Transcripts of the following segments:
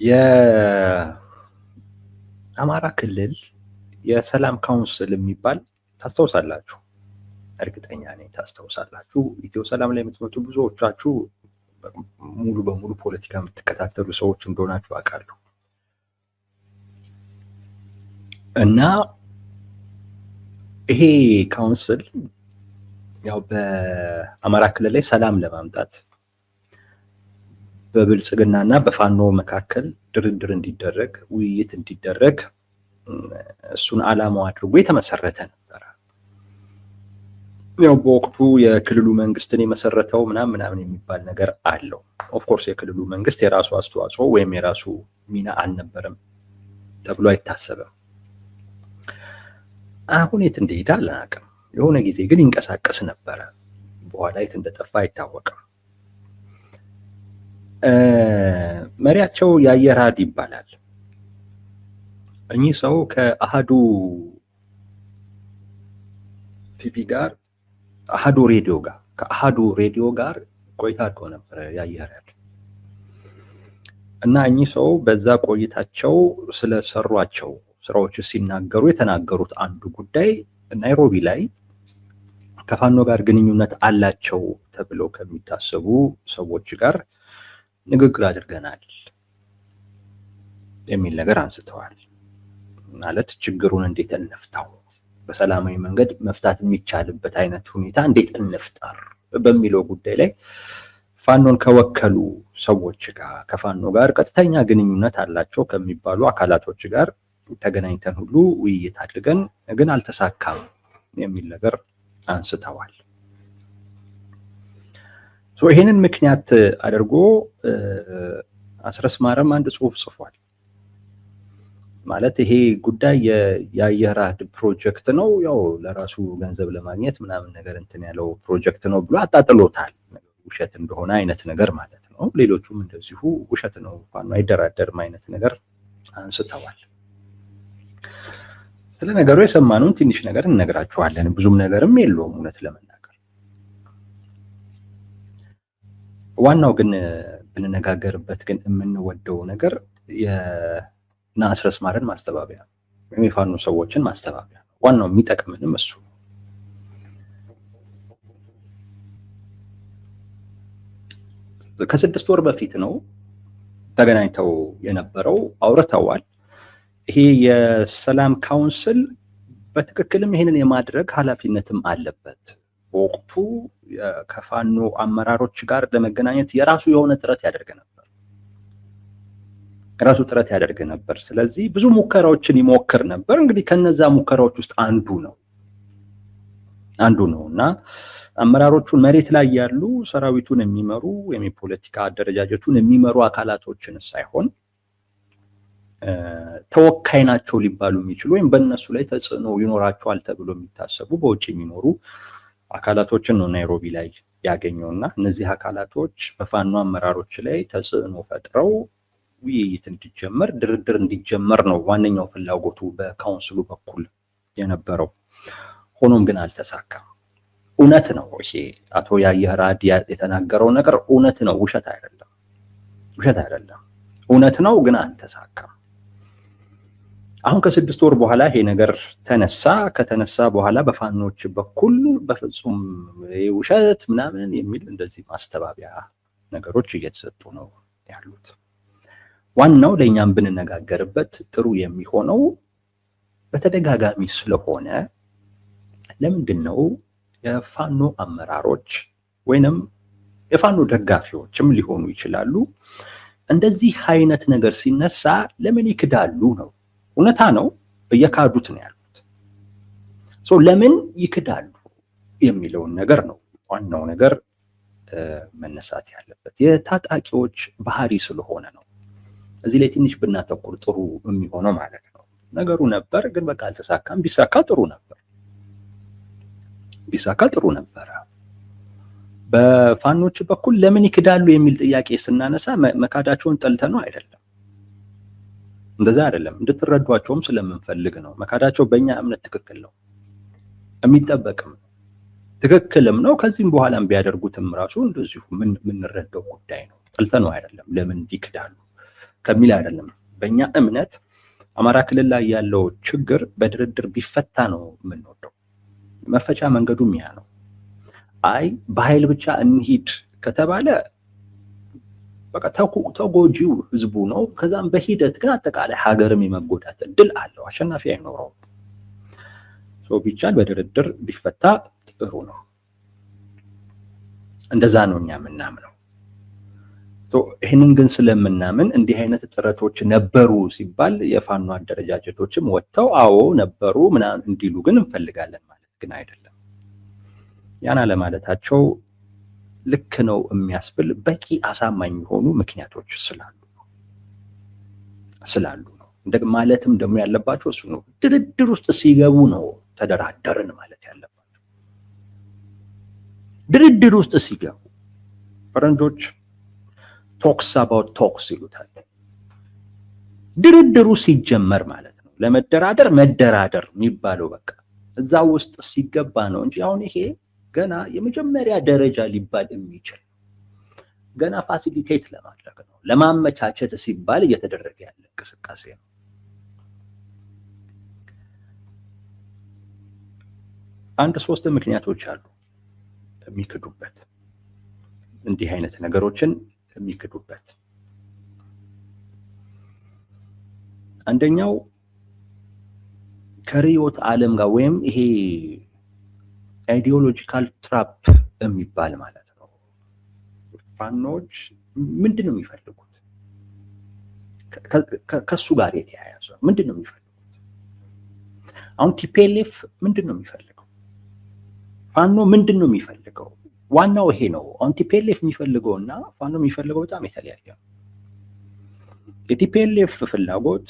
የአማራ ክልል የሰላም ካውንስል የሚባል ታስታውሳላችሁ? እርግጠኛ ነኝ ታስታውሳላችሁ። ኢትዮ ሰላም ላይ የምትመጡ ብዙዎቻችሁ ሙሉ በሙሉ ፖለቲካ የምትከታተሉ ሰዎች እንደሆናችሁ አውቃለሁ። እና ይሄ ካውንስል ያው በአማራ ክልል ላይ ሰላም ለማምጣት በብልጽግናና በፋኖ መካከል ድርድር እንዲደረግ ውይይት እንዲደረግ እሱን ዓላማው አድርጎ የተመሰረተ ነበር። ያው በወቅቱ የክልሉ መንግስትን የመሰረተው ምናምን የሚባል ነገር አለው። ኦፍ ኮርስ የክልሉ መንግስት የራሱ አስተዋጽኦ ወይም የራሱ ሚና አልነበረም ተብሎ አይታሰብም። አሁን የት እንደሄደ አላውቅም። የሆነ ጊዜ ግን ይንቀሳቀስ ነበረ። በኋላ የት እንደጠፋ አይታወቅም። መሪያቸው ያየራድ ይባላል። እኚህ ሰው ከአሃዱ ቲቪ ጋር ከአሃዱ ሬዲዮ ጋር ቆይታ አድርጎ ነበር ያየራድ። እና እኚህ ሰው በዛ ቆይታቸው ስለሰሯቸው ስራዎች ሲናገሩ የተናገሩት አንዱ ጉዳይ ናይሮቢ ላይ ከፋኖ ጋር ግንኙነት አላቸው ተብለው ከሚታሰቡ ሰዎች ጋር ንግግር አድርገናል የሚል ነገር አንስተዋል። ማለት ችግሩን እንዴት እንፍታው፣ በሰላማዊ መንገድ መፍታት የሚቻልበት አይነት ሁኔታ እንዴት እንፍጠር በሚለው ጉዳይ ላይ ፋኖን ከወከሉ ሰዎች ጋር ከፋኖ ጋር ቀጥተኛ ግንኙነት አላቸው ከሚባሉ አካላቶች ጋር ተገናኝተን ሁሉ ውይይት አድርገን ግን አልተሳካም የሚል ነገር አንስተዋል። ይሄንን ምክንያት አድርጎ አስረስማረም አንድ ጽሁፍ ጽፏል። ማለት ይሄ ጉዳይ የአየራድ ፕሮጀክት ነው፣ ያው ለራሱ ገንዘብ ለማግኘት ምናምን ነገር እንትን ያለው ፕሮጀክት ነው ብሎ አጣጥሎታል። ውሸት እንደሆነ አይነት ነገር ማለት ነው። ሌሎቹም እንደዚሁ ውሸት ነው ፋኖ አይደራደርም አይነት ነገር አንስተዋል። ስለ ነገሩ የሰማነውን ትንሽ ነገር እንነግራችኋለን። ብዙም ነገርም የለውም እውነት ለመናገር። ዋናው ግን ብንነጋገርበት ግን የምንወደው ነገር የአስረስማረን ማስተባበያ ወይም የፋኖ ሰዎችን ማስተባበያ ነው። ዋናው የሚጠቅምንም እሱ ነው። ከ6 ወር በፊት ነው ተገናኝተው የነበረው፣ አውርተዋል። ይሄ የሰላም ካውንስል በትክክልም ይሄንን የማድረግ ኃላፊነትም አለበት። በወቅቱ ከፋኖ አመራሮች ጋር ለመገናኘት የራሱ የሆነ ጥረት ያደርግ ነበር። ስለዚህ ብዙ ሙከራዎችን ይሞክር ነበር። እንግዲህ ከነዛ ሙከራዎች ውስጥ አንዱ ነው እና አመራሮቹን መሬት ላይ ያሉ ሰራዊቱን የሚመሩ ወይም የፖለቲካ አደረጃጀቱን የሚመሩ አካላቶችን ሳይሆን ተወካይ ናቸው ሊባሉ የሚችሉ ወይም በእነሱ ላይ ተጽዕኖ ይኖራቸዋል ተብሎ የሚታሰቡ በውጭ የሚኖሩ አካላቶችን ነው ናይሮቢ ላይ ያገኘውና እነዚህ አካላቶች በፋኖ አመራሮች ላይ ተጽዕኖ ፈጥረው ውይይት እንዲጀመር ድርድር እንዲጀመር ነው ዋነኛው ፍላጎቱ በካውንስሉ በኩል የነበረው። ሆኖም ግን አልተሳካም። እውነት ነው ይሄ አቶ ያየራድ የተናገረው ነገር እውነት ነው፣ ውሸት አይደለም። እውነት ነው፣ ግን አልተሳካም። አሁን ከ6 ወር በኋላ ይሄ ነገር ከተነሳ በኋላ በፋኖች በኩል በፍጹም ውሸት ምናምን የሚል እንደዚህ ማስተባበያ ነገሮች እየተሰጡ ነው ያሉት። ዋናው ለእኛም ብንነጋገርበት ጥሩ የሚሆነው በተደጋጋሚ ስለሆነ ለምንድን ነው የፋኖ አመራሮች ወይንም የፋኖ ደጋፊዎችም ሊሆኑ ይችላሉ እንደዚህ አይነት ነገር ሲነሳ ለምን ይክዳሉ ነው? እውነታ ነው፣ እየካዱት ነው ያሉት። ለምን ይክዳሉ የሚለውን ነገር ነው ዋናው ነገር መነሳት ያለበት። የታጣቂዎች ባህሪ ስለሆነ ነው። እዚህ ላይ ትንሽ ብናተኩር ጥሩ የሚሆነው ማለት ነው። ነገሩ ነበር ግን በቃ አልተሳካም። ቢሳካ ጥሩ ነበር። በፋኖች በኩል ለምን ይክዳሉ የሚል ጥያቄ ስናነሳ መካዳቸውን ጠልተ ነው አይደለም። እንደዛ አይደለም። እንድትረዷቸውም ስለምንፈልግ ነው። መካዳቸው በእኛ እምነት ትክክል ነው፣ የሚጠበቅም ትክክልም ነው። ከዚህም በኋላም ቢያደርጉትም ራሱ እንደዚሁ የምንረዳው ጉዳይ ነው። ጠልተ ነው አይደለም። ለምን ይክዳሉ ከሚል አይደለም። በእኛ እምነት አማራ ክልል ላይ ያለው ችግር በድርድር ቢፈታ ነው የምንወደው። መፈቻ መንገዱም ያ ነው። አይ በኃይል ብቻ እንሂድ ከተባለ በቃ ተጎጂው ህዝቡ ነው። ከዛም በሂደት ግን አጠቃላይ ሀገርም የመጎዳት እድል አለው። አሸናፊ አይኖረውም። ቢቻል በድርድር ቢፈታ ጥሩ ነው። እንደዛ ነው እኛ የምናምነው። ይህንን ግን ስለምናምን እንዲህ አይነት ጥረቶች ነበሩ ሲባል የፋኖ አደረጃጀቶችም ወጥተው አዎ ነበሩ ምናምን እንዲሉ ግን እንፈልጋለን ማለት ግን አይደለም። ያን አለማለታቸው ልክ ነው የሚያስብል በቂ አሳማኝ የሆኑ ምክንያቶች ስላሉ ነው። ማለትም ደግሞ ያለባቸው እሱ ነው። ድርድር ውስጥ ሲገቡ ነው ተደራደርን ማለት ያለባቸው። ድርድር ውስጥ ሲገቡ ፈረንጆች ቶክስ አባውት ቶክስ ይሉታል። ድርድሩ ሲጀመር ማለት ነው። ለመደራደር መደራደር የሚባለው በቃ እዛ ውስጥ ሲገባ ነው እንጂ አሁን ይሄ ገና የመጀመሪያ ደረጃ ሊባል የሚችል ገና ፋሲሊቴት ለማድረግ ነው፣ ለማመቻቸት ሲባል እየተደረገ ያለ እንቅስቃሴ ነው። አንድ 3 ምክንያቶች አሉ የሚክዱበት፣ እንዲህ አይነት ነገሮችን የሚክዱበት። አንደኛው ከርዕዮተ ዓለም ጋር ወይም ይሄ አይዲዮሎጂካል ትራፕ የሚባል ማለት ነው። ፋኖች ምንድን ነው የሚፈልጉት? ከሱ ጋር የተያያዘ ምንድን ነው የሚፈልጉት? አሁን ቲፒኤልኤፍ ምንድን ነው የሚፈልገው? ፋኖ ምንድን ነው የሚፈልገው? ዋናው ይሄ ነው። አሁን ቲፒኤልኤፍ የሚፈልገው እና ፋኖ የሚፈልገው በጣም የተለያየ ነው። የቲፒኤልኤፍ ፍላጎት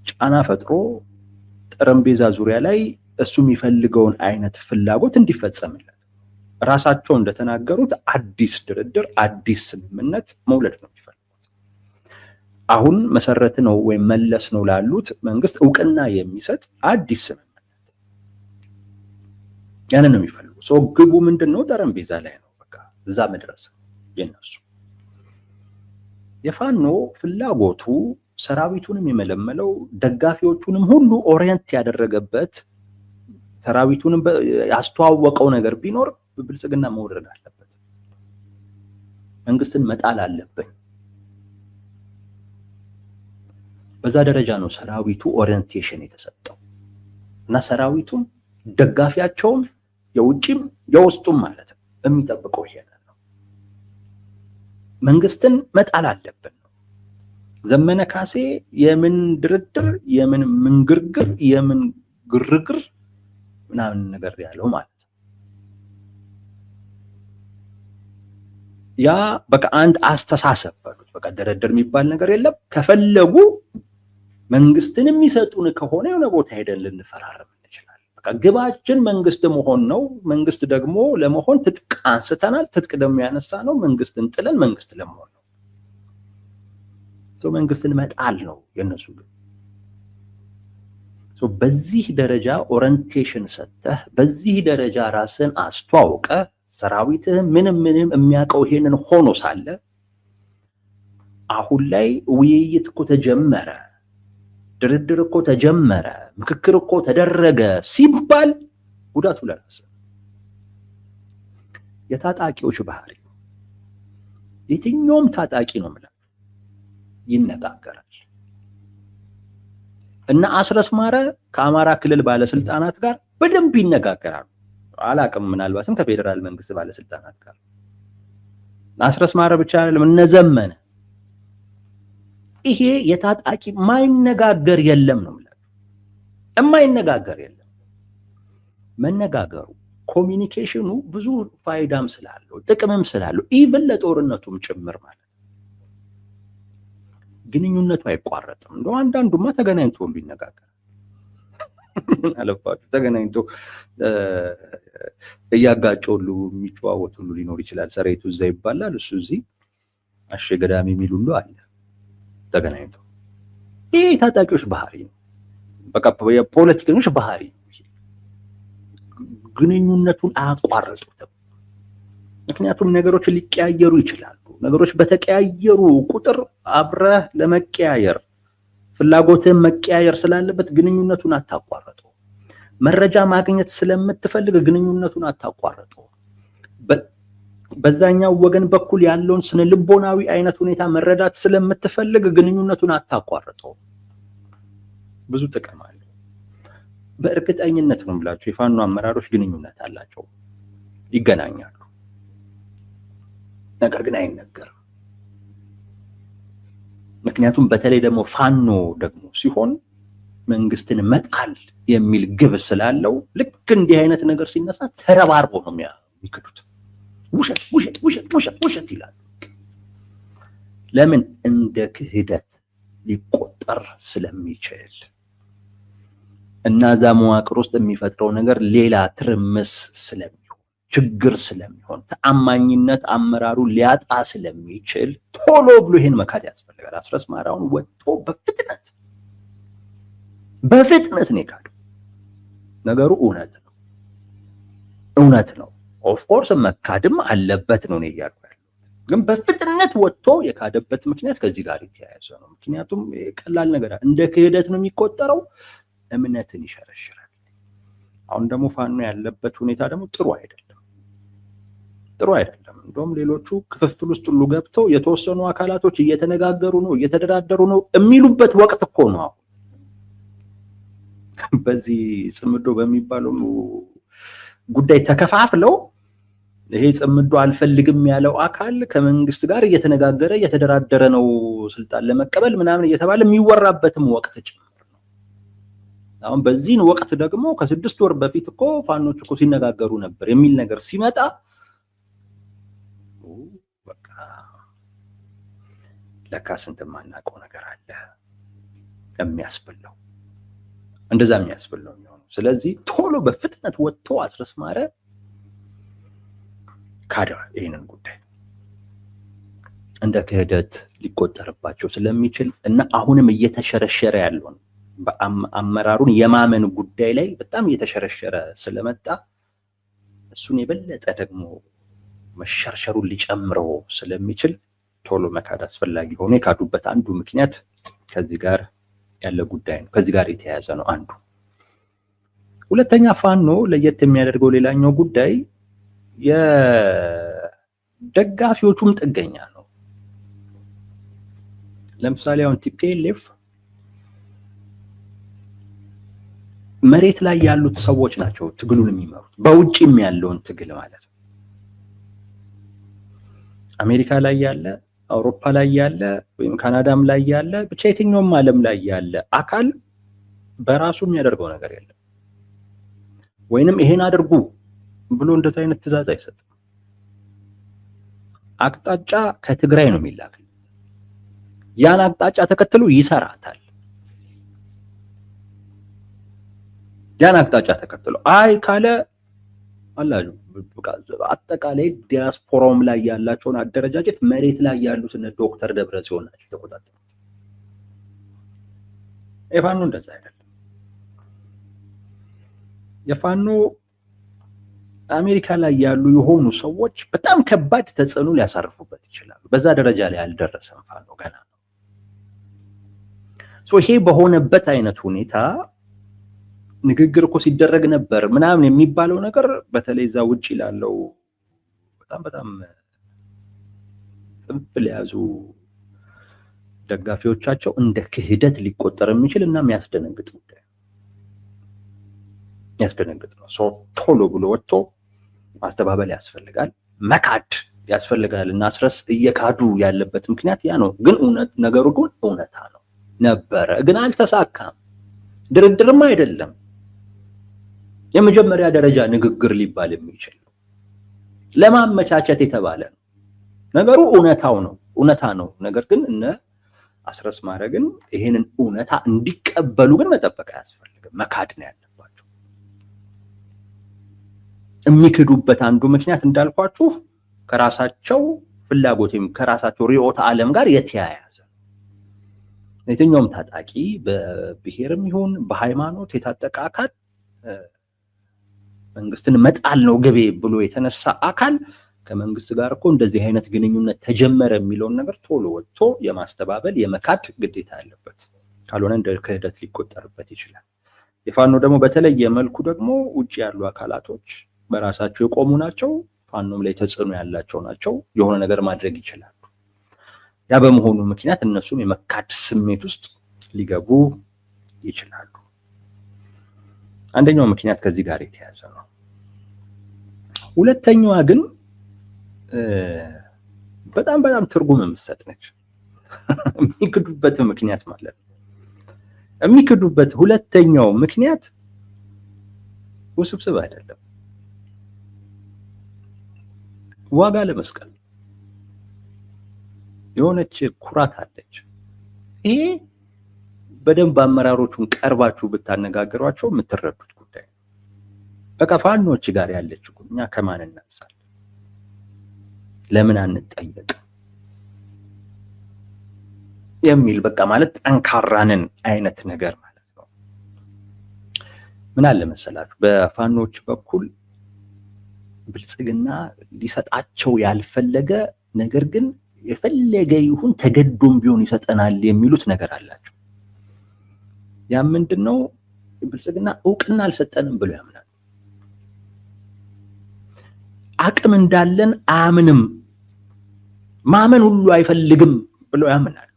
ጫና ፈጥሮ ጠረጴዛ ዙሪያ ላይ እሱ የሚፈልገውን አይነት ፍላጎት እንዲፈጸምለት ራሳቸው እንደተናገሩት አዲስ ድርድር፣ አዲስ ስምምነት መውለድ ነው የሚፈልጉት። አሁን መሰረት ነው ወይም መለስ ነው ላሉት መንግስት እውቅና የሚሰጥ አዲስ ስምምነት፣ ያንን ነው የሚፈልጉት። ግቡ ምንድነው? ጠረጴዛ ላይ ነው። በቃ እዛ መድረስ የነሱ። የፋኖ ፍላጎቱ ሰራዊቱንም የመለመለው ደጋፊዎቹንም ሁሉ ኦሪየንት ያደረገበት ሰራዊቱንም ያስተዋወቀው ነገር ቢኖር ብልጽግና መውረድ አለበት፣ መንግስትን መጣል አለበት። በዛ ደረጃ ነው ሰራዊቱ ኦሪየንቴሽን የተሰጠው እና ሰራዊቱም ደጋፊያቸውም የውጭም የውስጡም ማለት ነው የሚጠብቀው ይሄ ነው። መንግስትን መጣል አለብን ነው። ዘመነ ካሴ የምን ድርድር፣ የምን ምንግርግር፣ የምን ግርግር ምናምን ነገር ያለው ማለት ነው። ያ በቃ አንድ አስተሳሰብ ባሉት በቃ ድርድር የሚባል ነገር የለም። ከፈለጉ መንግስትን የሚሰጡን ከሆነ የሆነ ቦታ ሄደን ልንፈራረም እንችላለን። በቃ ግባችን መንግስት መሆን ነው። መንግስት ደግሞ ለመሆን ትጥቅ አንስተናል። ትጥቅ ደግሞ ያነሳ ነው መንግስትን ጥለን መንግስት ለመሆን ነው። መንግስትን መጣል ነው የነሱ ግን። በዚህ ደረጃ ኦሪየንቴሽን ሰጥተህ በዚህ ደረጃ ራስን አስተዋውቀ ሰራዊትህ ምንም የሚያውቀው ይሄንን ሆኖ ሳለ አሁን ላይ ውይይት እኮ ተጀመረ፣ ድርድር እኮ ተጀመረ፣ ምክክር እኮ ተደረገ ሲባል ጉዳቱ ለራስ። የታጣቂዎች ባህሪ የትኛውም ታጣቂ ነው ማለት ይነጋገራል። እና አስረስ ማረ ከአማራ ክልል ባለስልጣናት ጋር በደንብ ይነጋገራሉ። አላቅም ምናልባትም ከፌደራል መንግስት ባለስልጣናት ጋር። አስረስ ማረ ብቻ አይደለም እነዘመነ። ይሄ የታጣቂ ማይነጋገር የለም ነው ማለት የማይነጋገር የለም። መነጋገሩ ኮሚኒኬሽኑ ብዙ ፋይዳም ስላለው ጥቅምም ስላለው ኢቭን ለጦርነቱም ጭምር ማለት ግንኙነቱ አይቋረጥም። እንደው አንዳንዱማ ተገናኝቶ ሁሉ ይነጋገራል። አለባችሁ ተገናኝቶ እያጋጨ ሁሉ የሚጨዋወት ሁሉ ሊኖር ይችላል። ሰራዊቱ እዛ ይባላል፣ እሱ እዚህ አሸገዳሚ የሚል ሁሉ አለ ተገናኝቶ። ይሄ የታጣቂዎች ባህሪ ነው። በቃ የፖለቲከኞች ባህሪ ነው። ግንኙነቱን አያቋርጡትም። ምክንያቱም ነገሮች ሊቀያየሩ ይችላሉ። ነገሮች በተቀያየሩ ቁጥር አብረህ ለመቀያየር ፍላጎትህን መቀያየር ስላለበት ግንኙነቱን አታቋርጠው። መረጃ ማግኘት ስለምትፈልግ ግንኙነቱን አታቋርጠው። በዛኛው ወገን በኩል ያለውን ስነ ልቦናዊ አይነት ሁኔታ መረዳት ስለምትፈልግ ግንኙነቱን አታቋርጠው። ብዙ ጥቅም አለው። በእርግጠኝነት ነው ብላችሁ የፋኖ አመራሮች ግንኙነት አላቸው፣ ይገናኛሉ። ነገር ግን አይነገርም። ምክንያቱም በተለይ ደግሞ ፋኖ ደግሞ ሲሆን መንግስትን መጣል የሚል ግብ ስላለው ልክ እንዲህ አይነት ነገር ሲነሳ ተረባርቦ ነው የሚክዱት። ውሸት ውሸት ውሸት ውሸት ውሸት ይላሉ። ለምን? እንደ ክህደት ሊቆጠር ስለሚችል እና እዛ መዋቅር ውስጥ የሚፈጥረው ነገር ሌላ ትርምስ ስለሚሆን ችግር ስለሚሆን ተአማኝነት አመራሩ ሊያጣ ስለሚችል ቶሎ ብሎ ይሄን መካድ ያስፈልጋል። አስረስ ማራውን ወጥቶ በፍጥነት ነው የካደው። ነገሩ እውነት ነው። ኦፍ ኮርስ መካድም አለበት ነው እያልኩ ያለው። ግን በፍጥነት ወጥቶ የካደበት ምክንያት ከዚህ ጋር የተያያዘ ነው። ምክንያቱም ቀላል ነገር እንደ ክህደት ነው የሚቆጠረው፣ እምነትን ይሸረሽራል። አሁን ደግሞ ፋኖ ያለበት ሁኔታ ደግሞ ጥሩ አይደለም። እንደውም ሌሎቹ ክፍፍል ውስጥ ሁሉ ገብተው የተወሰኑ አካላቶች እየተነጋገሩ ነው እየተደራደሩ ነው የሚሉበት ወቅት እኮ ነው። አሁን በዚህ ጽምዶ በሚባለው ጉዳይ ተከፋፍለው ይሄ ጽምዶ አልፈልግም ያለው አካል ከመንግስት ጋር እየተነጋገረ እየተደራደረ ነው ስልጣን ለመቀበል ምናምን እየተባለ የሚወራበትም ወቅት ጭምር ነው። አሁን በዚህን ወቅት ደግሞ ከ6 ወር በፊት እኮ ፋኖች እኮ ሲነጋገሩ ነበር የሚል ነገር ሲመጣ በቃ ለካ ስንት ማናውቀው ነገር አለ የሚያስብለው፣ እንደዛ የሚያስብለው ነው። ስለዚህ ቶሎ በፍጥነት ወጥቶ አስረስ ማረ ካደ ይሄንን ጉዳይ እንደ ክህደት ሊቆጠርባቸው ስለሚችል እና አሁንም እየተሸረሸረ ያለውን በአመራሩን የማመን ጉዳይ ላይ በጣም እየተሸረሸረ ስለመጣ እሱን የበለጠ ደግሞ መሸርሸሩን ሊጨምረው ስለሚችል ቶሎ መካድ አስፈላጊ ሆኖ የካዱበት አንዱ ምክንያት ከዚህ ጋር ያለ ጉዳይ ነው። ከዚህ ጋር የተያያዘ ነው አንዱ። ሁለተኛ ፋኖ ለየት የሚያደርገው ሌላኛው ጉዳይ የደጋፊዎቹም ጥገኛ ነው። ለምሳሌ አሁን ቲፒኤልኤፍ መሬት ላይ ያሉት ሰዎች ናቸው ትግሉን የሚመሩት፣ በውጭም ያለውን ትግል ማለት ነው። አሜሪካ ላይ ያለ፣ አውሮፓ ላይ ያለ ወይም ካናዳም ላይ ያለ ብቻ የትኛውም ዓለም ላይ ያለ አካል በራሱ የሚያደርገው ነገር የለም። ወይንም ይሄን አድርጉ ብሎ እንደዛ አይነት ትዕዛዝ አይሰጥም። አቅጣጫ ከትግራይ ነው የሚላክ። ያን አቅጣጫ ተከትሎ ይሰራታል። ያን አቅጣጫ ተከትሎ አይ ካለ አላጁ አጠቃላይ ዲያስፖራውም ላይ ያላቸውን አደረጃጀት መሬት ላይ ያሉት እነ ዶክተር ደብረጽዮን ናቸው ተቆጣጣሪው። የፋኖ እንደዛ አይደለም። የፋኖ አሜሪካ ላይ ያሉ የሆኑ ሰዎች በጣም ከባድ ተጽዕኖ ሊያሳርፉበት ይችላሉ። በዛ ደረጃ ላይ ያልደረሰም ፋኖ ገና ነው። ይሄ በሆነበት አይነት ሁኔታ ንግግር እኮ ሲደረግ ነበር ምናምን የሚባለው ነገር በተለይ እዛ ውጪ ላለው በጣም ጽንፍ ያዙ ደጋፊዎቻቸው እንደ ክህደት ሊቆጠር የሚችል እና የሚያስደነግጥ ጉዳይ ነው። ቶሎ ብሎ ወጥቶ ማስተባበል ያስፈልጋል፣ መካድ ያስፈልጋል። እና አስረስ እየካዱ ያለበት ምክንያት ያ ነው። ግን ነገሩ ግን እውነታ ነው ነበረ፣ ግን አልተሳካም። ድርድርም አይደለም፣ የመጀመሪያ ደረጃ ንግግር ሊባል የሚችል ለማመቻቸት የተባለ ነው። ነገሩ እውነታ ነው። ነገር ግን እነ አስረስ ማረ ግን ይሄንን እውነታ እንዲቀበሉ ግን መጠበቅ አያስፈልግም፣ መካድ ነው ያለባቸው። የሚክዱበት አንዱ ምክንያት እንዳልኳችሁ ከራሳቸው ፍላጎት ወይም ከራሳቸው ርዕዮተ ዓለም ጋር የተያያዘ ነው። የትኛውም ታጣቂ በብሔርም ይሁን በሃይማኖት የታጠቀ አካል መንግስትን መጣል ነው ግቤ ብሎ የተነሳ አካል ከመንግስት ጋር እኮ እንደዚህ አይነት ግንኙነት ተጀመረ የሚለውን ነገር ቶሎ ወጥቶ የማስተባበል የመካድ ግዴታ ያለበት፣ ካልሆነ እንደ ክህደት ሊቆጠርበት ይችላል። የፋኖ ደግሞ በተለየ መልኩ ደግሞ ውጭ ያሉ አካላቶች በራሳቸው የቆሙ ናቸው፣ ፋኖም ላይ ተጽዕኖ ያላቸው ናቸው፣ የሆነ ነገር ማድረግ ይችላሉ። ያ በመሆኑ ምክንያት እነሱም የመካድ ስሜት ውስጥ ሊገቡ ይችላሉ። አንደኛው ምክንያት ከዚህ ጋር የተያያዘ ነው። ሁለተኛዋ ግን በጣም ትርጉም የምትሰጥ ነች። የሚክዱበት ምክንያት ማለት ነው። የሚክዱበት ሁለተኛው ምክንያት ውስብስብ አይደለም፣ ዋጋ ለመስቀል የሆነች ኩራት አለች። ይሄ በደንብ አመራሮቹን ቀርባችሁ ብታነጋገሯቸው የምትረዱት ጉዳይ ነው። በቃ ፋኖች ጋር ያለች እኛ ከማን እናንሳለን? ለምን አንጠየቅ የሚል በቃ ማለት ጠንካራንን አይነት ነገር ማለት ነው። ምን አለ መሰላችሁ፣ በፋኖች በኩል ብልጽግና ሊሰጣቸው ያልፈለገ ነገር ግን የፈለገ ይሁን ተገዶም ቢሆን ይሰጠናል የሚሉት ነገር አላቸው። ያ ምንድነው? ብልጽግና እውቅና አልሰጠንም ብሎ ያምናል። አቅም እንዳለን አያምንም፣ ማመን ሁሉ አይፈልግም ብሎ ያምናል።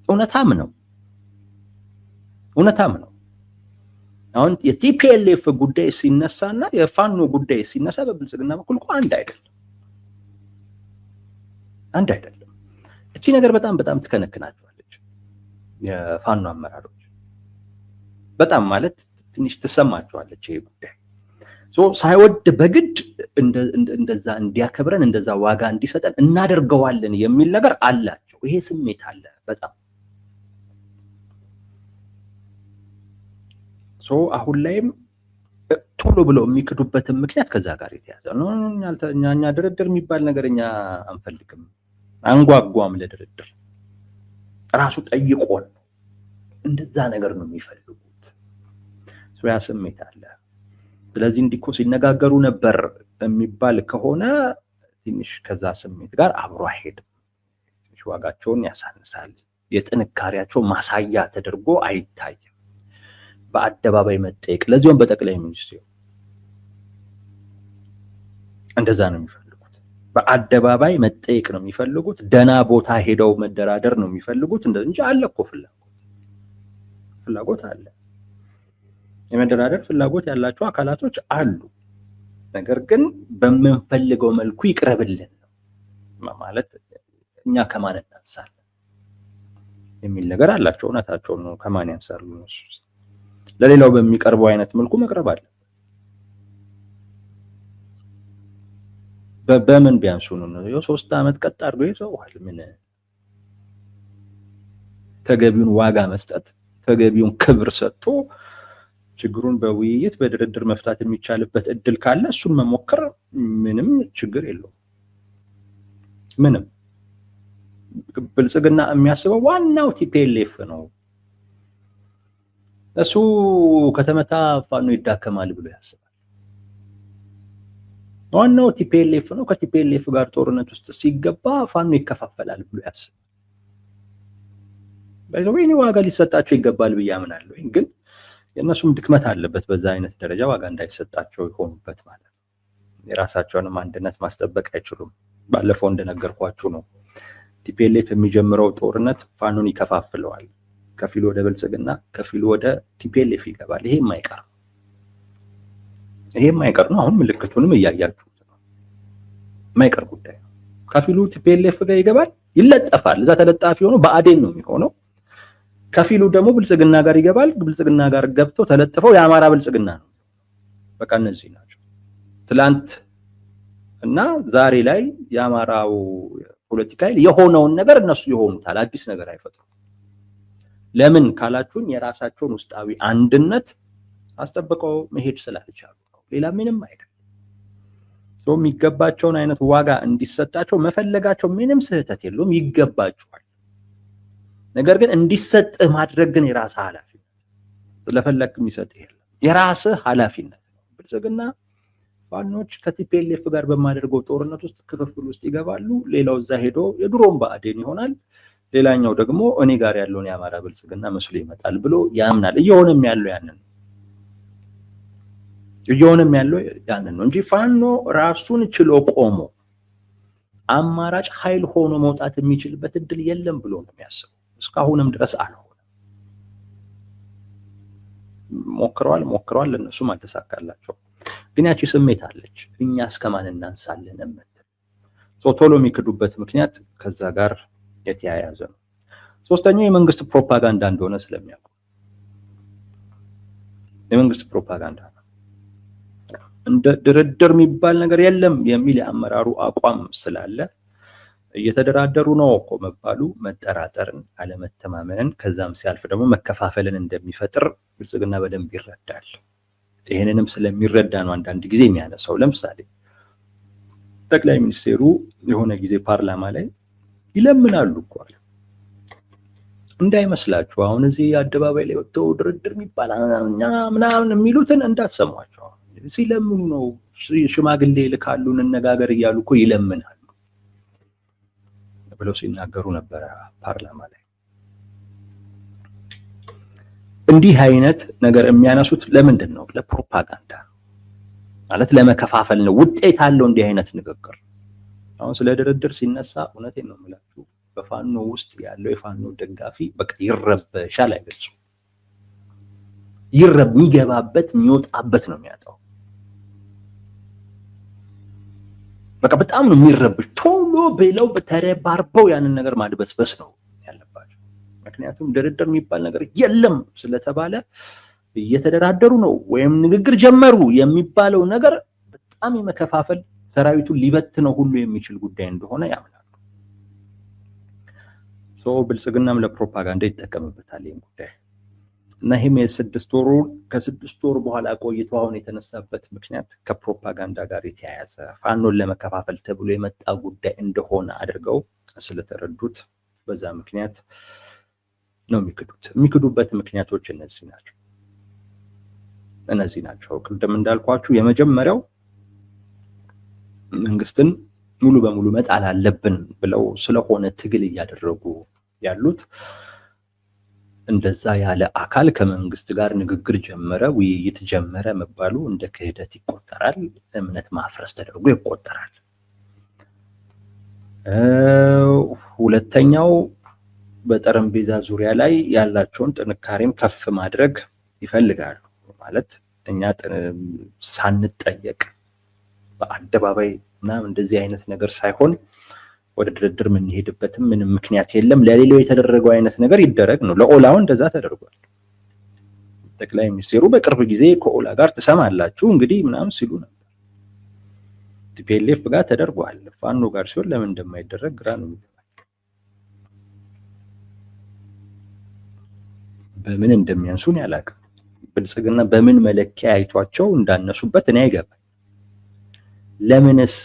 እውነታም ነው። አሁን የቲፒኤልኤፍ ጉዳይ ሲነሳና የፋኖ ጉዳይ ሲነሳ በብልጽግና በኩል አንድ አይደለም። እቺ ነገር በጣም ትከነክናቸዋለች የፋኖ አመራሮች። በጣም ማለት ትንሽ ትሰማቸዋለች ይሄ ጉዳይ። ሳይወድ በግድ እንደዛ እንዲያከብረን እንደዛ ዋጋ እንዲሰጠን እናደርገዋለን የሚል ነገር አላቸው። ይሄ ስሜት አለ በጣም አሁን ላይም ቶሎ ብለው የሚክዱበትን ምክንያት ከዛ ጋር የተያዘ ነው። እኛ ድርድር የሚባል ነገር እኛ አንፈልግም፣ አንጓጓም ለድርድር፣ ራሱ ጠይቆን እንደዛ ነገር ነው የሚፈልጉት። ያ ስሜት አለ። ስለዚህ እንዲኮ ሲነጋገሩ ነበር የሚባል ከሆነ ትንሽ ከዛ ስሜት ጋር አብሮ አይሄድም። ትንሽ ዋጋቸውን ያሳንሳል። የጥንካሬያቸው ማሳያ ተደርጎ አይታይም። በአደባባይ መጠየቅ፣ ለዚሁም በጠቅላይ ሚኒስትሩ እንደዛ ነው የሚፈልጉት። በአደባባይ መጠየቅ ነው የሚፈልጉት። ደና ቦታ ሄደው መደራደር ነው የሚፈልጉት። እንጂ አለ እኮ ፍላጎት አለ። የመደራደር ፍላጎት ያላቸው አካላቶች አሉ። ነገር ግን በምንፈልገው መልኩ ይቅረብልን ማለት እኛ ከማን እናንሳለን የሚል ነገር አላቸው። እውነታቸው ነው። ከማን ያንሳሉ እነሱ? ለሌላው በሚቀርበው አይነት መልኩ መቅረብ አለ። በምን ቢያንሱ ነው? 3 ዓመት ቀጥ አድርጎ ይዘዋል። ምን ተገቢውን ዋጋ መስጠት፣ ተገቢውን ክብር ሰጥቶ ችግሩን በውይይት በድርድር መፍታት የሚቻልበት እድል ካለ እሱን መሞከር ምንም ችግር የለውም። ምንም ብልጽግና የሚያስበው ዋናው ቲፒኤልኤፍ ነው። እሱ ከተመታ ፋኖ ይዳከማል ብሎ ያስባል። ዋናው ቲፒኤልኤፍ ነው። ከቲፒኤልኤፍ ጋር ጦርነት ውስጥ ሲገባ ፋኖ ይከፋፈላል ብሎ ያስባል። በዚህ ዋጋ ሊሰጣቸው ይገባል ብዬ አምናለሁ። ግን የእነሱም ድክመት አለበት። በዛ አይነት ደረጃ ዋጋ እንዳይሰጣቸው ይሆኑበት ማለት ነው። የራሳቸውንም አንድነት ማስጠበቅ አይችሉም። ባለፈው እንደነገርኳችሁ ነው። ቲፒኤልኤፍ የሚጀምረው ጦርነት ፋኖን ይከፋፍለዋል። ከፊሉ ወደ ብልጽግና፣ ከፊሉ ወደ ቲፒኤልኤፍ ይገባል። ይሄ የማይቀር ነው። አሁን ምልክቱንም እያያችሁት ነው። የማይቀር ጉዳይ ነው። ከፊሉ ቲፒኤልኤፍ ጋር ይገባል፣ ይለጠፋል። እዛ ተለጣፊ ሆኖ ብአዴን ነው የሚሆነው። ከፊሉ ደግሞ ብልጽግና ጋር ይገባል። ብልጽግና ጋር ገብተው ተለጥፈው የአማራ ብልጽግና ነው። በቃ እነዚህ ናቸው። ትላንት እና ዛሬ ላይ የአማራው ፖለቲካ የሆነውን ነገር እነሱ ይሆኑታል። አዲስ ነገር አይፈጥሩም። ለምን ካላችሁን የራሳቸውን ውስጣዊ አንድነት አስጠብቀው መሄድ ስላልቻሉ ነው። ሌላ ምንም አይደለም። የሚገባቸውን አይነት ዋጋ እንዲሰጣቸው መፈለጋቸው ምንም ስህተት የለውም። ይገባቸዋል። ነገር ግን እንዲሰጥ ማድረግ ግን የራስህ ኃላፊነት። ስለፈለክ የሚሰጥ የለም፣ የራስህ ኃላፊነት ነው። ብልጽግና ፋኖች ከቲፒኤልኤፍ ጋር በማደርገው ጦርነት ውስጥ ክፍፍል ውስጥ ይገባሉ። ሌላው እዛ ሄዶ የድሮም ብአዴን ይሆናል። ሌላኛው ደግሞ እኔ ጋር ያለውን የአማራ ብልጽግና መስሎ ይመጣል ብሎ ያምናል። እየሆነም ያለው ያንን ነው እንጂ ፋኖ ራሱን ችሎ ቆሞ አማራጭ ኃይል ሆኖ መውጣት የሚችልበት እድል የለም ብሎ ነው የሚያስበው። እስካሁንም ድረስ አልሆነም። ሞክረዋል፣ እነሱም አልተሳካላቸው። ግን ያቺ ስሜት አለች፣ እኛ እስከማን እናንሳለን እምትል ቶሎ የሚክዱበት ምክንያት ከዛ ጋር የተያያዘ ነው። ሶስተኛው የመንግስት ፕሮፓጋንዳ እንደሆነ ስለሚያውቁ የመንግስት ፕሮፓጋንዳ ነው። እንደ ድርድር የሚባል ነገር የለም የሚል የአመራሩ አቋም ስላለ እየተደራደሩ ነው እኮ መባሉ መጠራጠርን፣ አለመተማመንን ከዛም ሲያልፍ ደግሞ መከፋፈልን እንደሚፈጥር ብልጽግና በደንብ ይረዳል። ይሄንንም ስለሚረዳ ነው አንዳንድ ጊዜ የሚያነሳው። ለምሳሌ ጠቅላይ ሚኒስቴሩ የሆነ ጊዜ ፓርላማ ላይ ይለምናሉ እኮ እንዳይመስላችሁ። አሁን እዚህ አደባባይ ላይ ወጥተው ድርድር የሚባል ምናምን የሚሉትን እንዳትሰሟቸው። ሲለምኑ ነው። ሽማግሌ ልካሉ እንነጋገር እያሉ እኮ ይለምናሉ ብለው ሲናገሩ ነበረ ፓርላማ ላይ። እንዲህ አይነት ነገር የሚያነሱት ለምንድን ነው? ለፕሮፓጋንዳ ማለት ለመከፋፈል ነው። ውጤት አለው እንዲህ አይነት ንግግር። አሁን ስለ ድርድር ሲነሳ እውነቴን ነው የምላችሁ በፋኖ ውስጥ ያለው የፋኖ ደጋፊ በቃ ይረበሻል። አይገልጹ የሚገባበት የሚወጣበት ነው የሚያጣው። በቃ በጣም ነው የሚረብሽ። ቶሎ ብለው በተረባርበው ያንን ነገር ማድበስበስ ነው ያለባቸው። ምክንያቱም ድርድር የሚባል ነገር የለም ስለተባለ እየተደራደሩ ነው ወይም ንግግር ጀመሩ የሚባለው ነገር በጣም የመከፋፈል ሰራዊቱን ሊበትነው ሁሉ የሚችል ጉዳይ እንደሆነ ያምናሉ። ብልጽግናም ለፕሮፓጋንዳ ይጠቀምበታል ይህን ጉዳይ እና ይህም ከስድስት ወር በኋላ ቆይቶ አሁን የተነሳበት ምክንያት ከፕሮፓጋንዳ ጋር የተያያዘ ፋኖን ለመከፋፈል ተብሎ የመጣ ጉዳይ እንደሆነ አድርገው ስለተረዱት በዛ ምክንያት ነው የሚክዱት። የሚክዱበት ምክንያቶች እነዚህ ናቸው። ቅድም እንዳልኳችሁ የመጀመሪያው መንግስትን ሙሉ በሙሉ መጣል አለብን ብለው ስለሆነ ትግል እያደረጉ ያሉት። እንደዛ ያለ አካል ከመንግስት ጋር ንግግር ጀመረ፣ ውይይት ጀመረ መባሉ እንደ ክህደት ይቆጠራል፣ እምነት ማፍረስ ተደርጎ ይቆጠራል። ሁለተኛው በጠረጴዛ ዙሪያ ላይ ያላቸውን ጥንካሬም ከፍ ማድረግ ይፈልጋሉ። ማለት እኛ ሳንጠየቅ በአደባባይ ምናምን እንደዚህ አይነት ነገር ሳይሆን ወደ ድርድር የምንሄድበትም ምንም ምክንያት የለም፣ ለሌላው የተደረገው አይነት ነገር ይደረግ ነው። ለኦላው እንደዛ ተደርጓል። ጠቅላይ ሚኒስቴሩ በቅርብ ጊዜ ከኦላ ጋር ትሰማላችሁ እንግዲህ ምናምን ሲሉ ነበር። ቲፒኤልኤፍ ጋር ተደርጓል። ፋኖ ጋር ሲሆን ለምን እንደማይደረግ ግራ ነው የሚገባኝ። በምን እንደሚያንሱን ያላቅም። ብልጽግና በምን መለኪያ አይቷቸው እንዳነሱበት እኔ አይገባኝ። ለምንስ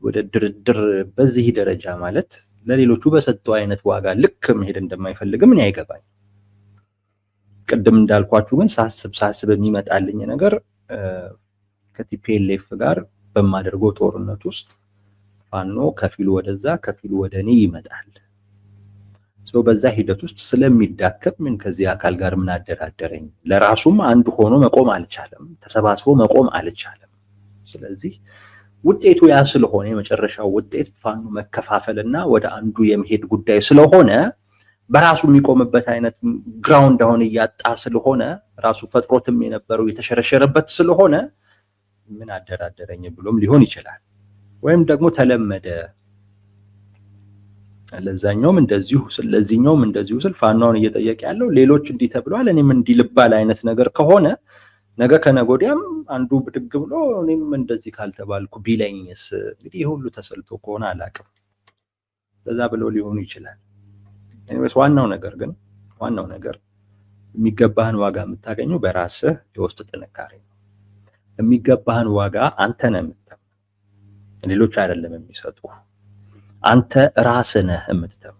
ወደ ድርድር በዚህ ደረጃ ማለት ለሌሎቹ በሰጠው አይነት ዋጋ ልክ መሄድ እንደማይፈልግም እኔ አይገባኝ። ቅድም እንዳልኳችሁ ግን ሳስብ የሚመጣልኝ ነገር ከቲፒኤልኤፍ ጋር በማደርገው ጦርነት ውስጥ ፋኖ ከፊሉ ወደዛ ከፊሉ ወደ እኔ ይመጣል። በዛ ሂደት ውስጥ ስለሚዳከም ምን ከዚህ አካል ጋር ምን አደራደረኝ? ለራሱም አንድ ሆኖ መቆም አልቻለም፣ ተሰባስቦ መቆም አልቻለም። ስለዚህ ውጤቱ ያ ስለሆነ የመጨረሻው ውጤት ፋኖ መከፋፈልና ወደ አንዱ የመሄድ ጉዳይ ስለሆነ በራሱ የሚቆምበት አይነት ግራውንድ አሁን እያጣ ስለሆነ ራሱ ፈጥሮትም የነበረው የተሸረሸረበት ስለሆነ ምን አደራደረኝ ብሎም ሊሆን ይችላል። ወይም ደግሞ ተለመደ ለዛኛውም እንደዚሁ ስለዚህኛውም እንደዚሁ ስል ፋኖውን እየጠየቀ ያለው ሌሎች እንዲህ ተብሏል እኔም እንዲህ ልባል አይነት ነገር ከሆነ ነገ ከነገ ወዲያም አንዱ ብድግ ብሎ እኔም እንደዚህ ካልተባልኩ ቢለኝስ እንግዲህ ሁሉ ተሰልቶ ከሆነ አላቅም ለዛ ብሎ ሊሆኑ ይችላል። እኔስ ዋናው ነገር የሚገባህን ዋጋ የምታገኘው በራስህ የውስጥ ጥንካሬ ነው። የሚገባህን ዋጋ አንተ ነህ የምትተው፣ ሌሎች አይደለም የሚሰጡ። አንተ ራስህ ነህ የምትተው።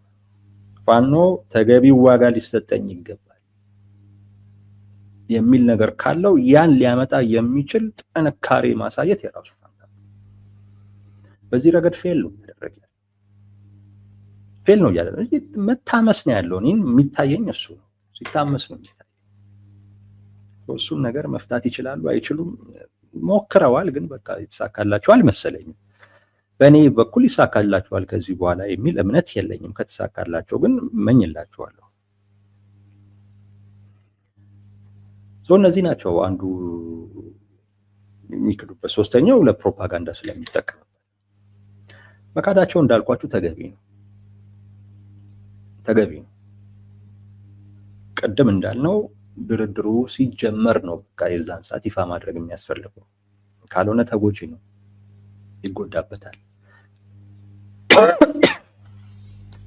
ፋኖ ተገቢው ዋጋ ሊሰጠኝ ይገባል፣ የሚል ነገር ካለው ያን ሊያመጣ የሚችል ጥንካሬ ማሳየት የራሱ ፋንታ። በዚህ ረገድ ፌል ነው ያደረገው። ፌል ነው ያለው። መታመስ ነው ያለው። እኔን የሚታየኝ እሱ ነው። ሲታመስ ነው የሚታየኝ። እሱን ነገር መፍታት ይችላሉ አይችሉም? ሞክረዋል፣ ግን በቃ ይተሳካላቸዋል መሰለኝ። በእኔ በኩል ይሳካላቸዋል ከዚህ በኋላ የሚል እምነት የለኝም። ከተሳካላቸው ግን እመኝላቸዋለሁ። እነዚህ ናቸው አንዱ የሚክዱበት። ሶስተኛው ለፕሮፓጋንዳ ስለሚጠቀምበት መካዳቸው እንዳልኳችሁ ተገቢ ነው። ቅድም እንዳልነው ድርድሩ ሲጀመር ነው በቃ የዛን ሰዓት ይፋ ማድረግ የሚያስፈልገው። ካልሆነ ተጎጂ ነው፣ ይጎዳበታል።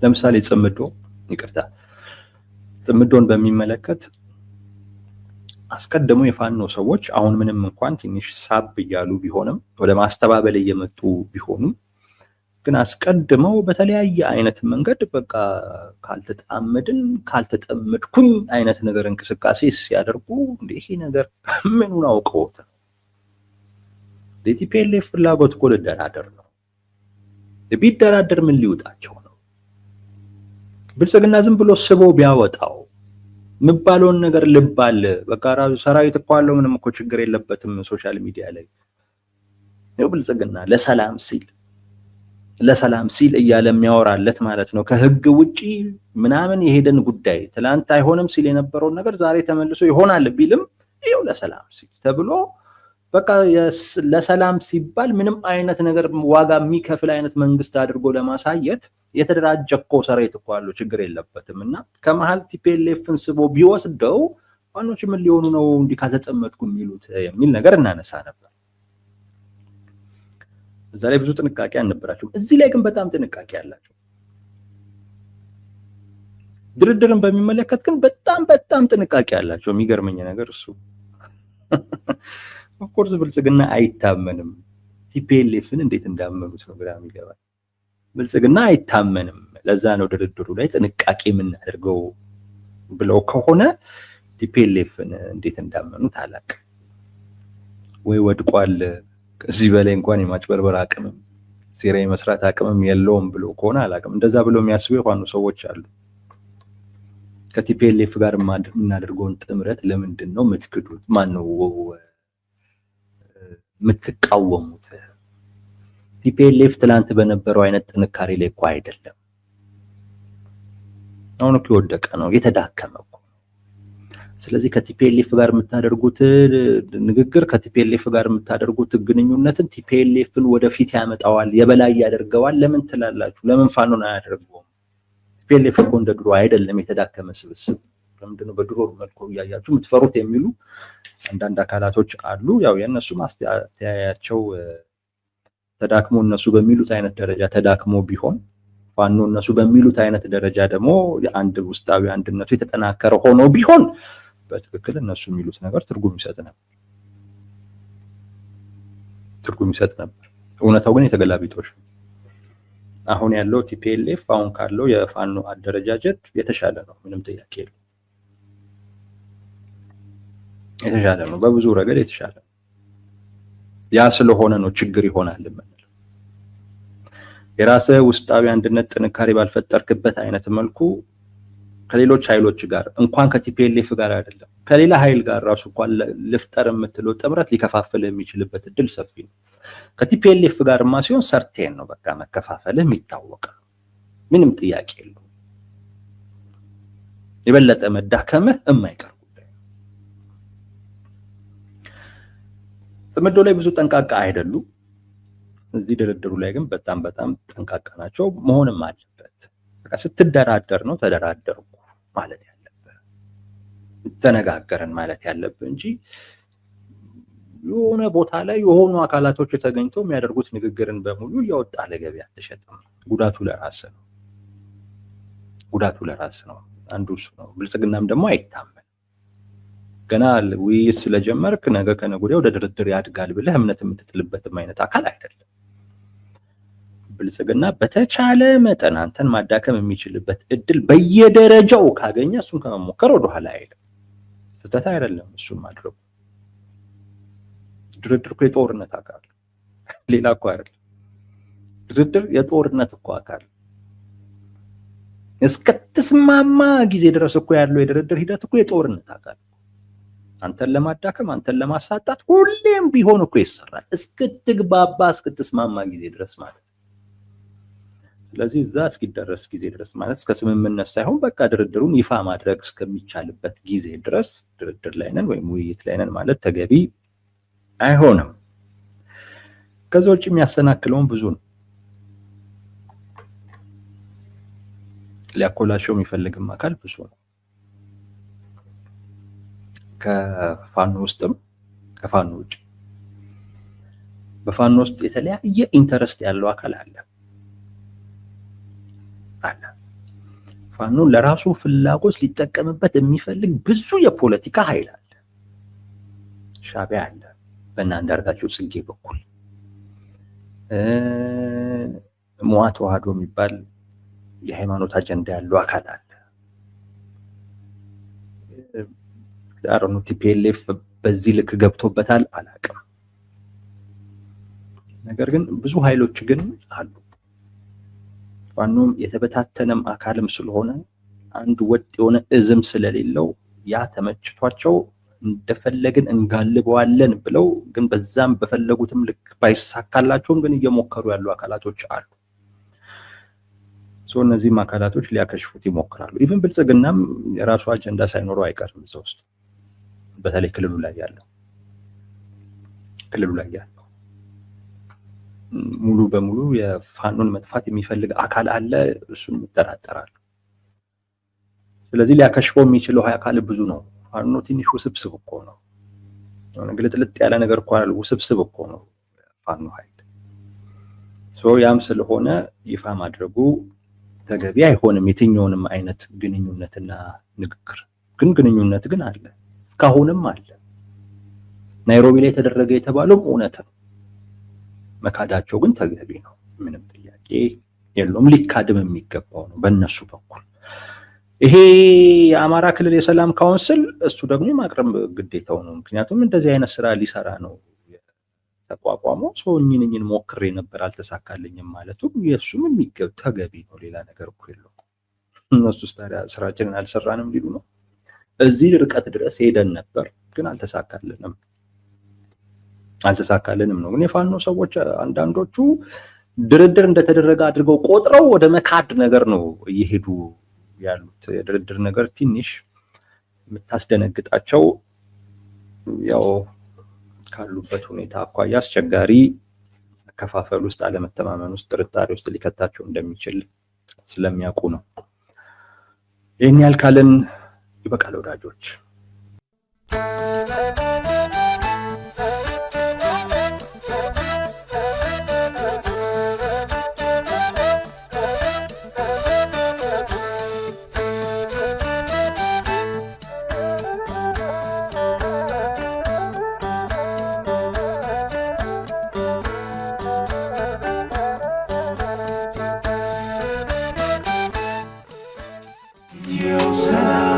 ለምሳሌ ጽምዶን በሚመለከት አስቀድሞ የፋኖ ሰዎች አሁን ምንም እንኳን ትንሽ ሳብ እያሉ ቢሆንም ወደ ማስተባበል እየመጡ ቢሆኑም ግን አስቀድመው በተለያየ አይነት መንገድ በቃ ካልተጠመድኩኝ አይነት ነገር እንቅስቃሴ ሲያደርጉ ይሄ ነገር ምኑን አውቀውት ነው? የቲፒኤልኤፍ ፍላጎት እኮ ልደራደር ነው። ቢደራደር ምን ሊውጣቸው ነው? ብልጽግና ዝም ብሎ ስቦ ቢያወጣው የሚባለውን ነገር ልባል በቃ ራሱ ሰራዊት እኮ አለው፣ ምንም እኮ ችግር የለበትም። ሶሻል ሚዲያ ላይ ነው ብልጽግና ለሰላም ሲል እያለ የሚያወራለት ማለት ነው። ከህግ ውጪ ምናምን የሄደን ጉዳይ ትላንት አይሆንም ሲል የነበረውን ነገር ዛሬ ተመልሶ ይሆናል ቢልም ይኸው ለሰላም ሲል ተብሎ በቃ ለሰላም ሲባል ምንም አይነት ነገር ዋጋ የሚከፍል አይነት መንግስት አድርጎ ለማሳየት የተደራጀ እኮ ሰራዊት እኮ አለው፣ ችግር የለበትም። እና ከመሃል ቲፒኤልኤፍን ስቦ ቢወስደው ዋኖች ምን ሊሆኑ ነው እንዲህ ካልተጠመጥኩ የሚሉት የሚል ነገር እናነሳ ነበር። እዛ ላይ ብዙ ጥንቃቄ አልነበራቸውም። እዚህ ላይ ግን በጣም ጥንቃቄ አላቸው። ድርድርን በሚመለከት ግን በጣም ጥንቃቄ አላቸው። የሚገርመኝ ነገር እሱ ኦፍኮርስ ብልጽግና አይታመንም። ቲፒኤልኤፍን እንዴት እንዳመኑት ነው ግራ የሚገባል። ብልጽግና አይታመንም፣ ለዛ ነው ድርድሩ ላይ ጥንቃቄ የምናደርገው ብለው ከሆነ ቲፒኤልኤፍን እንዴት እንዳመኑት አላውቅም። ወይ ወድቋል፣ ከዚህ በላይ እንኳን የማጭበርበር አቅምም ሴራ የመስራት አቅምም የለውም ብሎ ከሆነ አላውቅም። እንደዛ ብሎ የሚያስቡ የፋኖ ሰዎች አሉ። ከቲፒኤልኤፍ ጋር የምናደርገውን ጥምረት ለምንድን ነው የምትክዱት? ማነው የምትቃወሙት? ቲፒኤልኤፍ ትላንት በነበረው አይነት ጥንካሬ ላይ እኮ አይደለም። አሁን እኮ የወደቀ ነው፣ የተዳከመ እኮ። ስለዚህ ከቲፒኤልኤፍ ጋር የምታደርጉት ንግግር፣ ከቲፒኤልኤፍ ጋር የምታደርጉት ግንኙነትን ቲፒኤልኤፍን ወደፊት ያመጣዋል፣ የበላይ ያደርገዋል። ለምን ትላላችሁ? ለምን ፋኖን አያደርገውም? ቲፒኤልኤፍ እኮ እንደ ድሮ አይደለም፣ የተዳከመ ስብስብ። ለምንድነው በድሮ መልኩ እያያችሁ የምትፈሩት የሚሉ አንዳንድ አካላቶች አሉ። ያው የእነሱ ማስተያያቸው ተዳክሞ እነሱ በሚሉት አይነት ደረጃ ተዳክሞ ቢሆን ፋኖ እነሱ በሚሉት አይነት ደረጃ ደግሞ የአንድ ውስጣዊ አንድነቱ የተጠናከረ ሆኖ ቢሆን በትክክል እነሱ የሚሉት ነገር ትርጉም ይሰጥ ነበር። እውነታው ግን የተገላቢጦሽ። አሁን ያለው ቲፒኤልኤፍ አሁን ካለው የፋኖ አደረጃጀት የተሻለ ነው፣ ምንም ጥያቄ የለም። የተሻለ ነው፣ በብዙ ረገድ የተሻለ ነው። ያ ስለሆነ ነው ችግር ይሆናል የምንለው። የራስህ ውስጣዊ አንድነት ጥንካሬ ባልፈጠርክበት አይነት መልኩ ከሌሎች ኃይሎች ጋር እንኳን ከቲፒኤልኤፍ ጋር አይደለም ከሌላ ኃይል ጋር ራሱ እንኳን ልፍጠር የምትለው ጥምረት ሊከፋፍል የሚችልበት እድል ሰፊ ነው። ከቲፒኤልኤፍ ጋርማ ሲሆን ሰርቴን ነው በቃ መከፋፈልህ የሚታወቅ ነው፣ ምንም ጥያቄ የለውም። የበለጠ መዳከምህ የማይቀር ጉዳይ ነው። ጽምዶ ላይ ብዙ ጠንቃቃ አይደሉም። እዚህ ድርድሩ ላይ ግን በጣም ጠንቃቃ ናቸው። መሆንም አለበት። በቃ ስትደራደር ነው ተደራደርኩ ማለት ያለበት፣ ተነጋገርን ማለት ያለበት እንጂ የሆነ ቦታ ላይ የሆኑ አካላቶች ተገኝተው የሚያደርጉት ንግግርን በሙሉ እያወጣ ለገበያ አትሸጥም። ጉዳቱ ለራስ ነው። አንዱ እሱ ነው። ብልጽግናም ደግሞ አይታመን። ገና ውይይት ስለጀመርክ ነገ ከነገ ወዲያ ወደ ድርድር ያድጋል ብለህ እምነት የምትጥልበትም አይነት አካል አይደለም። ብልጽግና በተቻለ መጠን አንተን ማዳከም የሚችልበት እድል በየደረጃው ካገኘ እሱን ከመሞከር ወደኋላ አይልም። ስህተት አይደለም እሱን ማድረጉ። ድርድር እኮ የጦርነት አካል ሌላ እኮ አይደለም። ድርድር የጦርነት እኮ አካል እስከተስማማ ጊዜ ድረስ እኮ ያለው የድርድር ሂደት እኮ የጦርነት አካል አንተን ለማዳከም አንተን ለማሳጣት ሁሌም ቢሆን እኮ ይሰራል እስክትግባባ እስክትስማማ ጊዜ ድረስ ማለት። ስለዚህ እዛ እስኪደረስ ጊዜ ድረስ ማለት እስከ ስምምነት ሳይሆን በቃ ድርድሩን ይፋ ማድረግ እስከሚቻልበት ጊዜ ድረስ ድርድር ላይ ነን ወይም ውይይት ላይ ነን ማለት ተገቢ አይሆንም። ከዛ ውጭ የሚያሰናክለውን ብዙ ነው። ሊያኮላቸው የሚፈልግም አካል ብዙ ነው። ከፋኖ ውስጥም ከፋኖ ውጭ በፋኖ ውስጥ የተለያየ ኢንተረስት ያለው አካል አለ። ፋኖ ለራሱ ፍላጎት ሊጠቀምበት የሚፈልግ ብዙ የፖለቲካ ኃይል አለ። ሻዕቢያ አለ በእነ አንዳርጋቸው ጽጌ በኩል፣ ሞዓ ተዋህዶ የሚባል የሃይማኖት አጀንዳ ያለው አካል አለ። ዳርኑ ቲፒኤልኤፍ በዚህ ልክ ገብቶበታል አላውቅም። ነገር ግን ብዙ ኃይሎች ግን አሉ። ፋኖም የተበታተነም አካልም ስለሆነ አንድ ወጥ የሆነ እዝም ስለሌለው ያ ተመችቷቸው እንደፈለግን እንጋልበዋለን ብለው ግን በዛም በፈለጉትም ልክ ባይሳካላቸውም ግን እየሞከሩ ያሉ አካላቶች አሉ። እነዚህም አካላቶች ሊያከሽፉት ይሞክራሉ። ኢቭን ብልጽግናም የራሱ አጀንዳ ሳይኖረው አይቀርም እዛ ውስጥ። በተለይ ክልሉ ላይ ያለው ሙሉ በሙሉ የፋኖን መጥፋት የሚፈልግ አካል አለ፣ እሱን ይጠራጠራሉ። ስለዚህ ሊያከሽፈው የሚችለው አካል ብዙ ነው። ፋኖ ትንሽ ውስብስብ እኮ ነው። ግልጥልጥ ያለ ነገር እኮ አይደል፣ ውስብስብ እኮ ነው ፋኖ ኃይል። ያም ስለሆነ ይፋ ማድረጉ ተገቢ አይሆንም። የትኛውንም አይነት ግንኙነትና ንግግር ግን ግንኙነት ግን አለ፣ እስካሁንም አለ። ናይሮቢ ላይ ተደረገ የተባለው እውነት ነው። መካዳቸው ግን ተገቢ ነው፣ ምንም ጥያቄ የለውም። ሊካድም የሚገባው ነው በእነሱ በኩል። ይሄ የአማራ ክልል የሰላም ካውንስል እሱ ደግሞ ማቅረብ ግዴታው ነው። ምክንያቱም እንደዚህ አይነት ስራ ሊሰራ ነው ተቋቋመው። እኝን ሞክሬ ነበር አልተሳካልኝም ማለቱ የእሱም የሚገብ ተገቢ ነው። ሌላ ነገር እኮ የለውም። እነሱስ ታዲያ ስራችንን አልሰራንም ሊሉ ነው። እዚህ ርቀት ድረስ ሄደን ነበር ግን አልተሳካልንም ነው። ግን የፋኖ ሰዎች አንዳንዶቹ ድርድር እንደተደረገ አድርገው ቆጥረው ወደ መካድ ነገር ነው እየሄዱ ያሉት። የድርድር ነገር ትንሽ የምታስደነግጣቸው ያው ካሉበት ሁኔታ አኳያ አስቸጋሪ መከፋፈል ውስጥ፣ አለመተማመን ውስጥ፣ ጥርጣሬ ውስጥ ሊከታቸው እንደሚችል ስለሚያውቁ ነው። ይህን ያህል ካልን ይበቃል ወዳጆች። Salam.